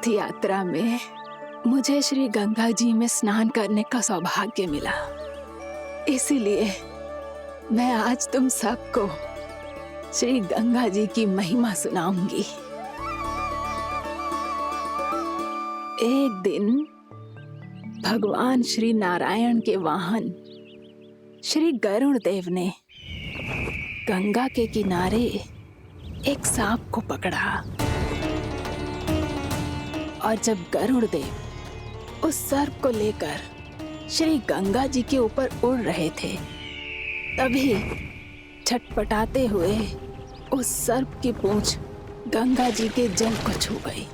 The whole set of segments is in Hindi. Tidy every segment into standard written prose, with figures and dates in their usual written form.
तीर्थ यात्रा में मुझे श्री गंगा जी में स्नान करने का सौभाग्य मिला। इसीलिए मैं आज तुम सबको श्री गंगा जी की महिमा सुनाऊंगी। एक दिन भगवान श्री नारायण के वाहन श्री गरुड़ देव ने गंगा के किनारे एक सांप को पकड़ा और जब गरुड़ देव उस सर्प को लेकर श्री गंगा जी के ऊपर उड़ रहे थे, तभी छटपटाते हुए उस सर्प की पूंछ गंगा जी के जल को छू गई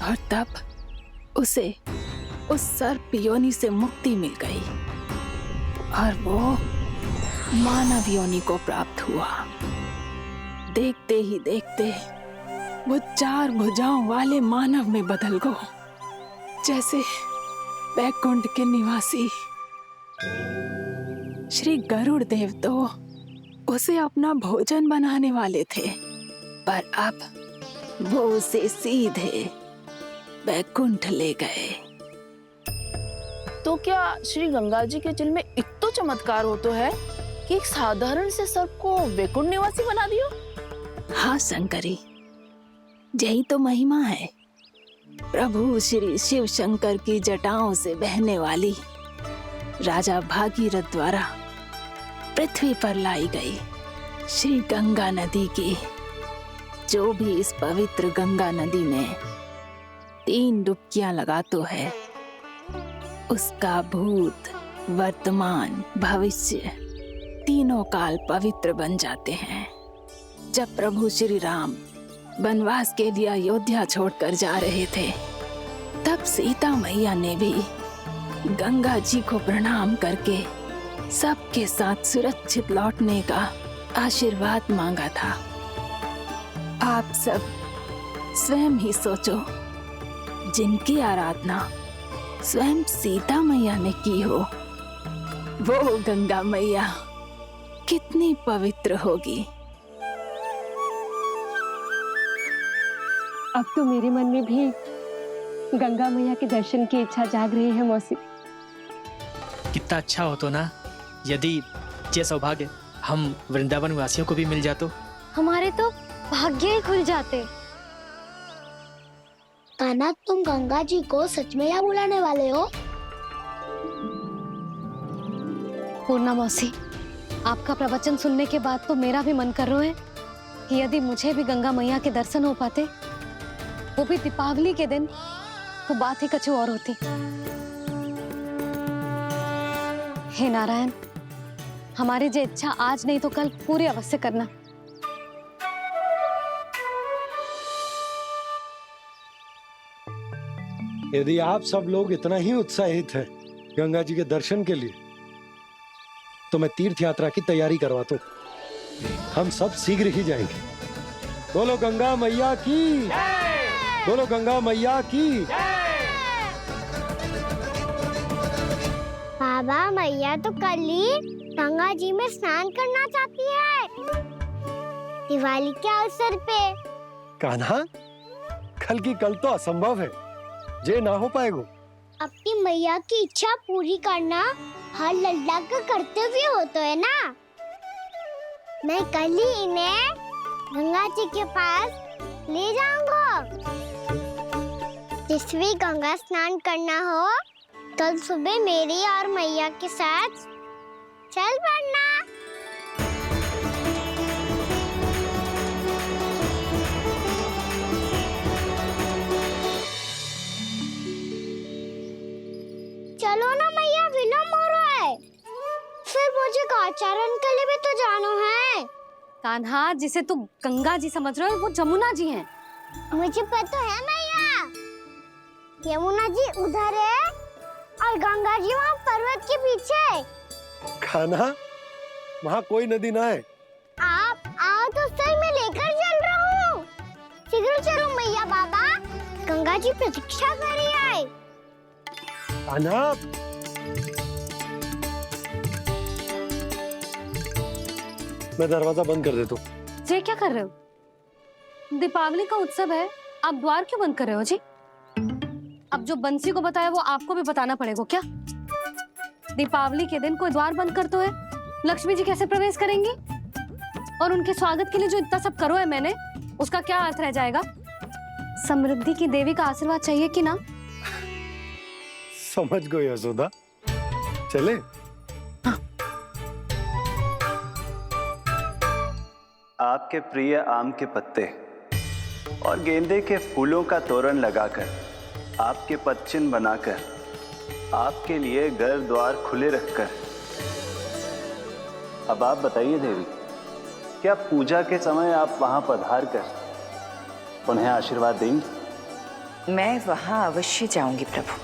और तब उसे उस सर्प योनि से मुक्ति मिल गई और वो मानव योनि को प्राप्त हुआ। देखते ही देखते वो 4 भुजाओं वाले मानव में बदल गो, जैसे वैकुंठ के निवासी। श्री गरुड़ देव तो उसे अपना भोजन बनाने वाले थे, पर अब वो उसे सीधे वैकुंठ ले गए। तो क्या श्री गंगा जी के जल में इतना चमत्कार हो तो है कि एक साधारण से सर्प को वैकुंठ निवासी बना दियो? हाँ शंकरी, यही तो महिमा है। प्रभु श्री शिव शंकर की जटाओं से बहने वाली राजा भागीरथ द्वारा पृथ्वी पर लाई गई श्री गंगा नदी की, जो भी इस पवित्र गंगा नदी में 3 डुबकियां लगातो है, उसका भूत, वर्तमान, भविष्य तीनों काल पवित्र बन जाते हैं। जब प्रभु श्री राम वनवास के लिए अयोध्या छोड़कर जा रहे थे, तब सीता मैया ने भी गंगा जी को प्रणाम करके सबके साथ सुरक्षित लौटने का आशीर्वाद मांगा था। आप सब स्वयं ही सोचो, जिनकी आराधना स्वयं सीता मैया ने की हो, वो गंगा मैया कितनी पवित्र होगी। अब तो मेरे मन में भी गंगा मैया के दर्शन की इच्छा जाग रही है मौसी। कितना अच्छा हो तो ना यदि ये सौभाग्य हम वृंदावन वासियों को भी मिल जातो। हमारे तो भाग्य ही खुल जाते। कान्हा, तुम गंगा जी को सच में यहाँ बुलाने वाले हो? पूर्णा मौसी, आपका प्रवचन सुनने के बाद तो मेरा भी मन कर रहा है कि यदि मुझे भी गंगा मैया के दर्शन हो पाते, वो भी दीपावली के दिन, तो बात ही कुछ और होती। हे नारायण, हमारी जो इच्छा आज नहीं तो कल पूरी अवश्य करना। यदि आप सब लोग इतना ही उत्साहित हैं गंगा जी के दर्शन के लिए, तो मैं तीर्थ यात्रा की तैयारी करवाता हूँ। हम सब शीघ्र ही जाएंगे। बोलो गंगा मैया की, बोलो गंगा मैया की। बाबा, मैया तो कल ही गंगा जी में स्नान करना चाहती है, दिवाली के अवसर पे। कान्हा, कल की कल तो असंभव है, जे ना हो पाएगा। अपनी मैया की इच्छा पूरी करना हर लल्ला का कर्तव्य होता है ना। मैं कल ही इन्हें गंगा जी के पास ले जाऊंगा। जिस भी गंगा स्नान करना हो, कल सुबह मेरी और मैया के साथ चल पड़ना। चलो ना मैया, विलम्ब हो रहा है। फिर मुझे गौचारण के लिए भी तो जाना है। कान्हा, जिसे तू गंगा जी समझ रहे हो, वो जमुना जी हैं। मुझे पता है मैया, यमुना जी उधर है और गंगा जी वहाँ पर्वत के पीछे। कान्हा, वहाँ कोई नदी ना है। आप आओ तो सही, मैं लेकर चल रहा हूँ। शीघ्र चलो मैया। बाबा, गंगा जी प्रतीक्षा कर रही है। कान्हा, मैं दरवाजा बंद कर देता हूँ। ये क्या कर रहे हो? दीपावली का उत्सव है, आप द्वार क्यों बंद कर रहे हो जी? अब जो बंसी को बताया वो आपको भी बताना पड़ेगा क्या? दीपावली के दिन कोई द्वार बंद कर तो है, लक्ष्मी जी कैसे प्रवेश करेंगी? और उनके स्वागत के लिए जो इतना सब करो है मैंने, उसका क्या अर्थ रह जाएगा? समृद्धि की देवी का आशीर्वाद चाहिए कि ना? समझ गई यशोदा। चले? आपके प्रिय आम के पत्ते और गेंदे के फूलों का तोरण लगाकर, आपके पदचिन्ह बनाकर, आपके लिए घर द्वार खुले रखकर, अब आप बताइए देवी, क्या पूजा के समय आप वहां पधार कर उन्हें आशीर्वाद देंगी? मैं वहां अवश्य जाऊंगी प्रभु,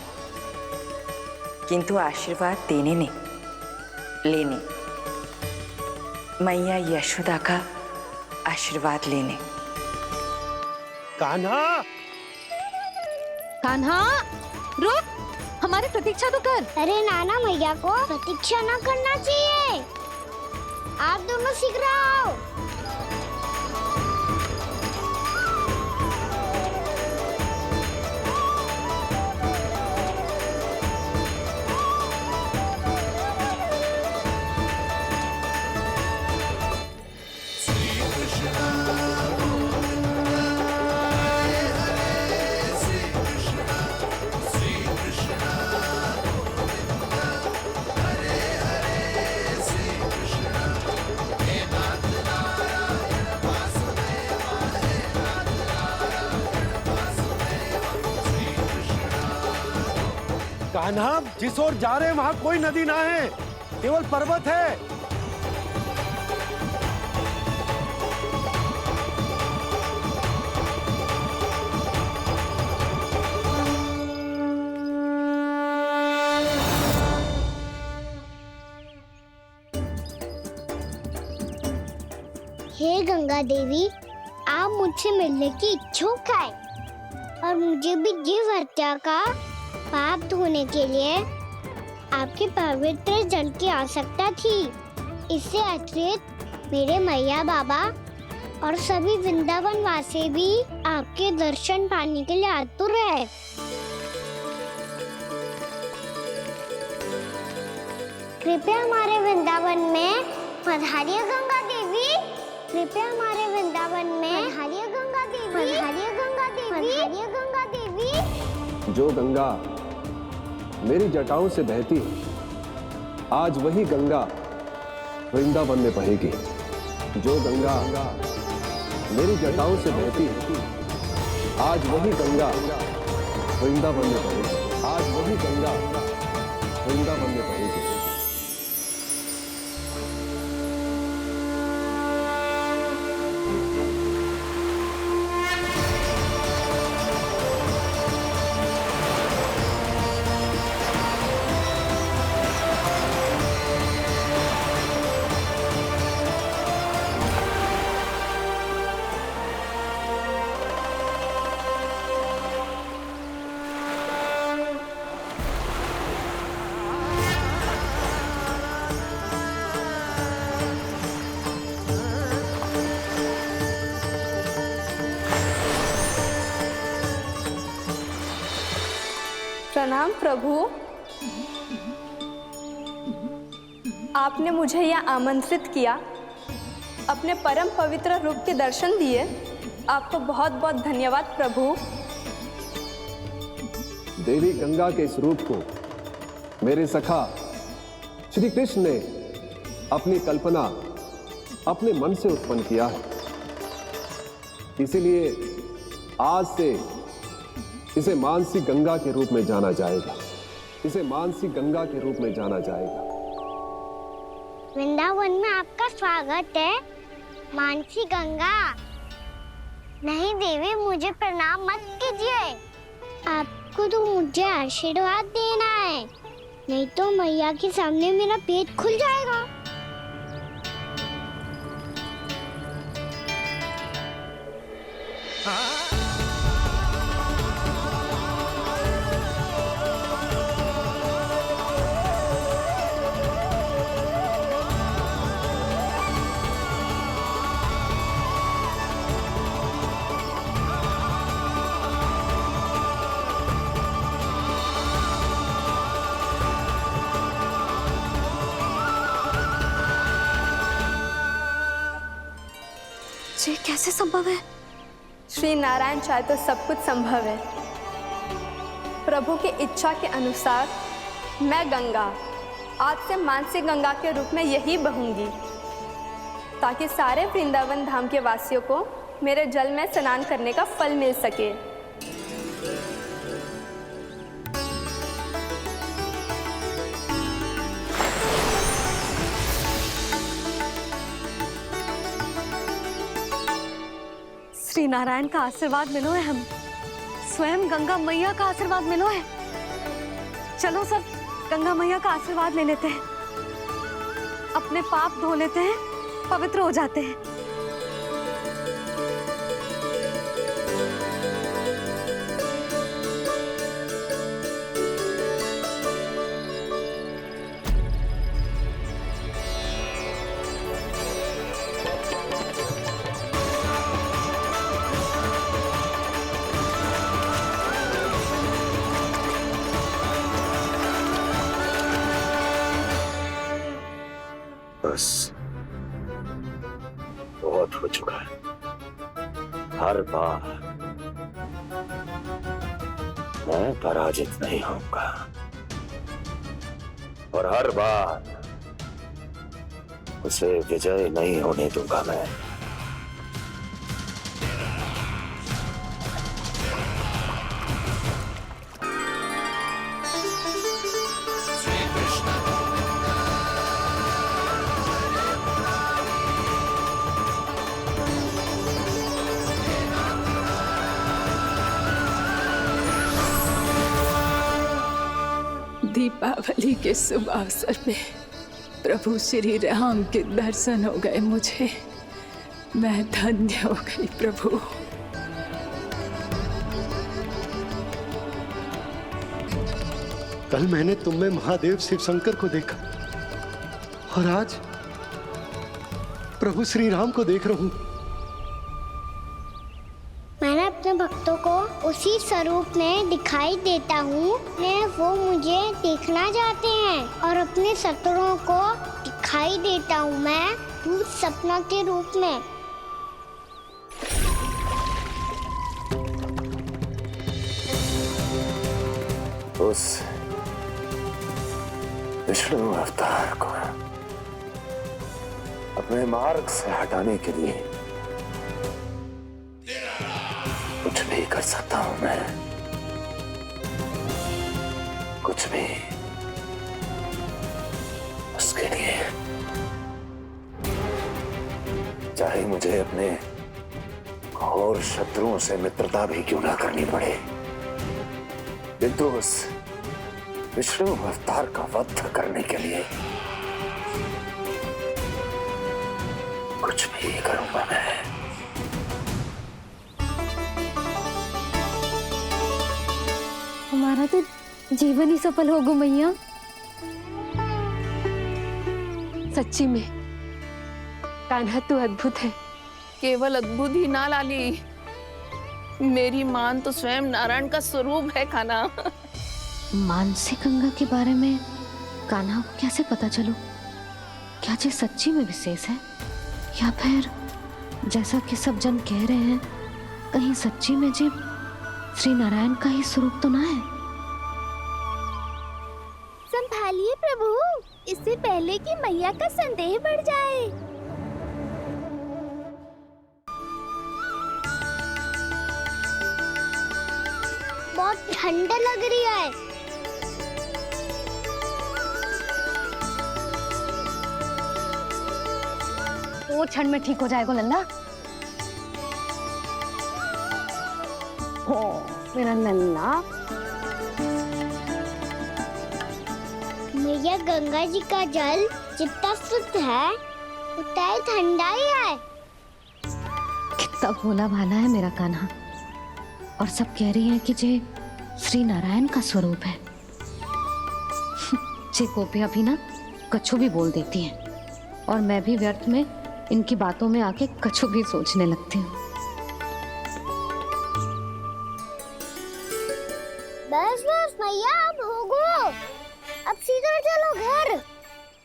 किंतु आशीर्वाद देने नहीं, लेने, मैया यशोदा का आशीर्वाद लेने। कान्हा! कान्हा, रुक, हमारी प्रतीक्षा तो कर। अरे नाना, मैया को प्रतीक्षा ना करना चाहिए। आप दोनों सीख रहे हो। कान्हा, जिस ओर जा रहे हैं वहां कोई नदी ना है, केवल पर्वत है। हे गंगा देवी, आप मुझसे मिलने की इच्छुक है और मुझे भी जीव हत्या का पाप धोने के लिए आपके पवित्र जल की आवश्यकता थी। इससे अतिरिक्त मेरे मैया बाबा और सभी वृंदावन वासी भी आपके दर्शन पाने के लिए आतुर है। कृपया हमारे वृंदावन में पधारिए गंगा देवी। कृपया हमारे वृंदावन में पधारिए गंगा देवी। पधारिए गंगा देवी। पधारिए गंगा देवी। जो गंगा मेरी जटाओं से बहती है, आज वही गंगा वृंदावन में बहेगी। जो गंगा मेरी जटाओं से बहती है, आज वही गंगा वृंदावन में बहेगी। आज वही गंगा वृंदावन में बहेगी। प्रणाम प्रभु, आपने मुझे यहाँ आमंत्रित किया, अपने परम पवित्र रूप के दर्शन दिए। आपको बहुत बहुत धन्यवाद प्रभु। देवी गंगा के इस रूप को मेरे सखा श्री कृष्ण ने अपनी कल्पना अपने मन से उत्पन्न किया है। इसीलिए आज से इसे मानसी गंगा के रूप में जाना जाएगा। इसे मानसी गंगा के रूप में जाना जाएगा। वृंदावन में आपका स्वागत है मानसी गंगा। नहीं देवी, मुझे प्रणाम मत कीजिए। आपको तो मुझे आशीर्वाद देना है, नहीं तो मैया के सामने मेरा पेट खुल जाएगा। ये कैसे संभव है? श्री नारायण चाहे तो सब कुछ संभव है। प्रभु की इच्छा के अनुसार मैं गंगा आज से मानसी गंगा के रूप में यही बहूंगी, ताकि सारे वृंदावन धाम के वासियों को मेरे जल में स्नान करने का फल मिल सके। श्री नारायण का आशीर्वाद मिलो है, हम स्वयं गंगा मैया का आशीर्वाद मिलो है। चलो सब गंगा मैया का आशीर्वाद ले लेते हैं, अपने पाप धो लेते हैं, पवित्र हो जाते हैं। बस बहुत हो चुका है। हर बार मैं पराजित नहीं होऊंगा और हर बार उसे विजय नहीं होने दूंगा मैं। दीपावली के शुभ अवसर पे प्रभु श्री राम के दर्शन हो गए मुझे। मैं धन्य हो गई प्रभु। कल मैंने तुम में महादेव शिव शंकर को देखा और आज प्रभु श्री राम को देख रहा हूं। मैंने अपने भक्तों को उसी स्वरूप में दिखाई देता हूँ। वो मुझे देखना चाहते हैं और अपने शत्रुओं को दिखाई देता हूँ मैं भूत सपना के रूप में। उस विष्णु अवतार को अपने मार्ग से हटाने के लिए कुछ भी कर सकता हूं मैं, कुछ भी। उसके लिए चाहे मुझे अपने घोर शत्रुओं से मित्रता भी क्यों ना करनी पड़े, किंतु उस विष्णु अवतार का वध करने के लिए कुछ भी करूंगा मैं। हमारा तो जीवन ही सफल होगा मैया। सच्ची में कान्हा तू अद्भुत है। केवल अद्भुत ही ना लाली, मेरी मान तो स्वयं नारायण का स्वरूप है कान्हा। मानसी गंगा के बारे में कान्हा को कैसे पता चलो? क्या ये सच्ची में विशेष है या फिर जैसा कि सब जन कह रहे हैं कहीं सच्ची में जी श्री नारायण का ही स्वरूप तो ना है? संभालिए प्रभु, इससे पहले कि मैया का संदेह बढ़ जाए। बहुत ठंडा लग रही है। वो क्षण में ठीक हो जाएगा लल्ला। ओ मेरा लल्ला। मैया गंगा जी का जल जितना शुद्ध है उतना ही ठंडा ही है। कितना भोला भाला है मेरा कान्हा। और सब कह रही हैं कि ये श्री नारायण का स्वरूप है। ये गोपियां भी ना कछु भी बोल देती हैं और मैं भी व्यर्थ में इनकी बातों में आके कछु भी सोचने लगती हूँ। बस बस मैया, अब होगो, अब सीधा चलो घर।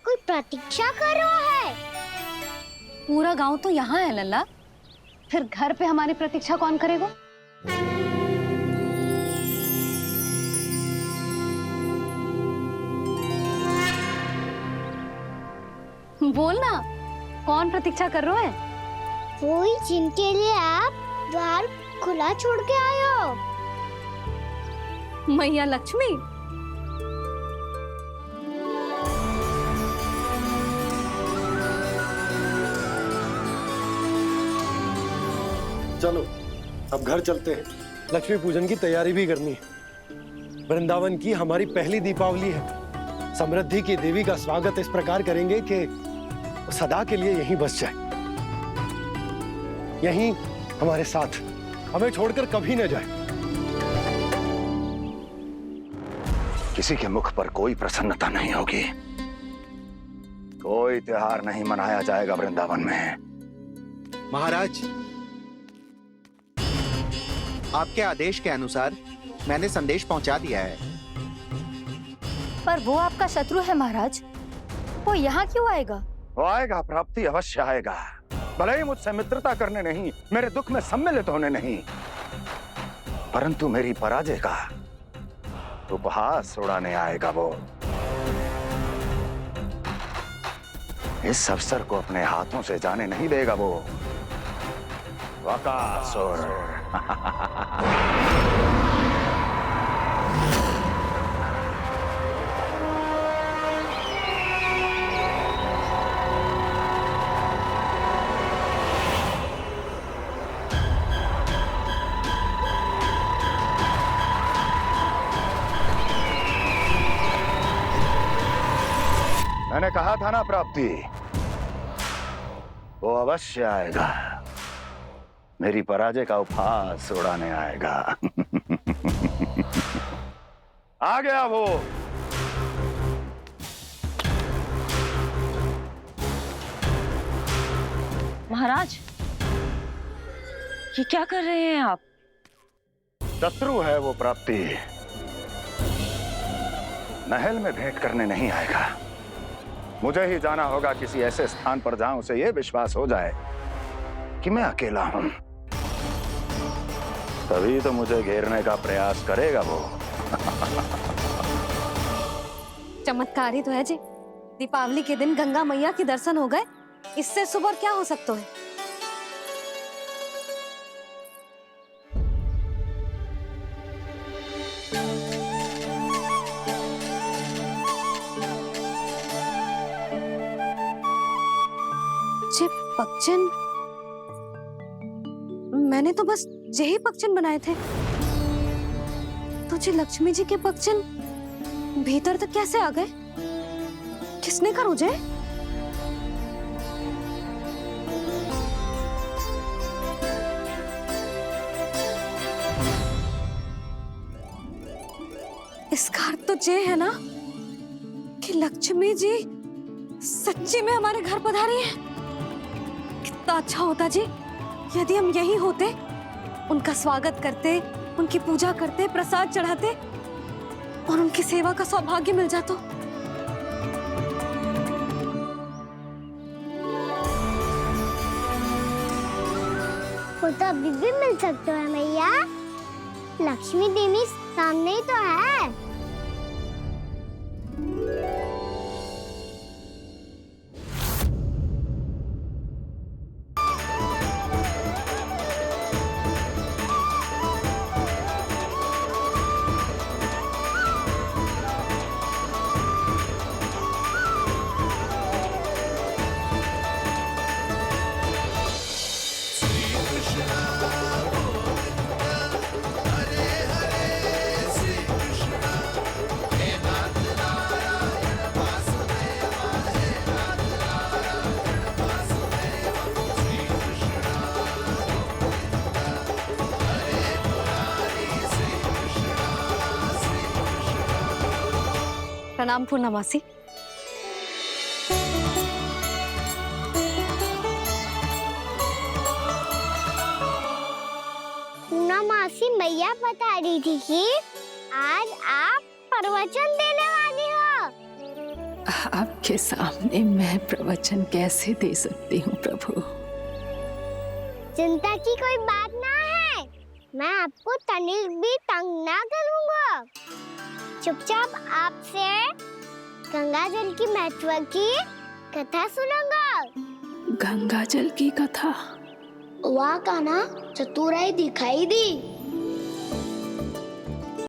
कोई प्रतीक्षा कर रहा है। पूरा गांव तो यहाँ है लल्ला, फिर घर पे हमारी प्रतीक्षा कौन करेगा? बोल ना, कौन प्रतीक्षा कर रहे हैं? वही जिनके लिए आप द्वार खुला छोड़ के आए हो। मैया लक्ष्मी। चलो अब घर चलते हैं। लक्ष्मी पूजन की तैयारी भी करनी है। वृंदावन की हमारी पहली दीपावली है। समृद्धि की देवी का स्वागत इस प्रकार करेंगे कि सदा के लिए यहीं बस जाए, यहीं हमारे साथ, हमें छोड़कर कभी न जाए। किसी के मुख पर कोई प्रसन्नता नहीं होगी, कोई त्योहार नहीं मनाया जाएगा वृंदावन में। महाराज, आपके आदेश के अनुसार मैंने संदेश पहुंचा दिया है। पर वो आपका शत्रु है महाराज, वो यहाँ क्यों आएगा? वो आएगा, प्राप्ति अवश्य आएगा। भले ही मुझसे मित्रता करने नहीं, मेरे दुख में सम्मिलित होने नहीं, परंतु मेरी पराजय का उपहास उड़ाने आएगा वो। इस अवसर को अपने हाथों से जाने नहीं देगा वो। वकासुर। मैंने कहा था ना प्राप्ति, वो अवश्य आएगा, मेरी पराजय का उपहास उड़ाने आएगा। आ गया वो। महाराज, ये क्या कर रहे हैं आप? शत्रु है वो प्राप्ति, महल में भेंट करने नहीं आएगा। मुझे ही जाना होगा किसी ऐसे स्थान पर जहां उसे यह विश्वास हो जाए कि मैं अकेला हूं, तभी तो मुझे घेरने का प्रयास करेगा वो। चमत्कार ही तो है जी। दीपावली के दिन गंगा मैया के दर्शन हो गए, इससे शुभ और क्या हो सकता है? पक्षन, मैंने तो बस यही पक्षन बनाए थे। तुझे लक्ष्मी जी के पक्षन भीतर तक कैसे आ गए? किसने कहा मुझे? इसका अर्थ तो ये है ना कि लक्ष्मी जी सच्ची में हमारे घर पधारी है। कितना अच्छा होता जी यदि हम यही होते, उनका स्वागत करते, उनकी पूजा करते, प्रसाद चढ़ाते और उनकी सेवा का सौभाग्य मिल जाता। वो तो अभी भी मिल सकते हैं मैया, लक्ष्मी देवी सामने ही तो है। प्रणाम पूर्णमासी। पूर्णमासी मैया बता रही थी कि आज आप प्रवचन देने वाली हो। आपके सामने मैं प्रवचन कैसे दे सकती हूँ प्रभु? चिंता की कोई बात ना है, मैं आपको तनिक भी तंग ना करूंगा। चुपचाप आपसे गंगा जल की महत्व की कथा सुनूंगा। गंगा जल की कथा? वहाँ का ना चतुराई दिखाई दी।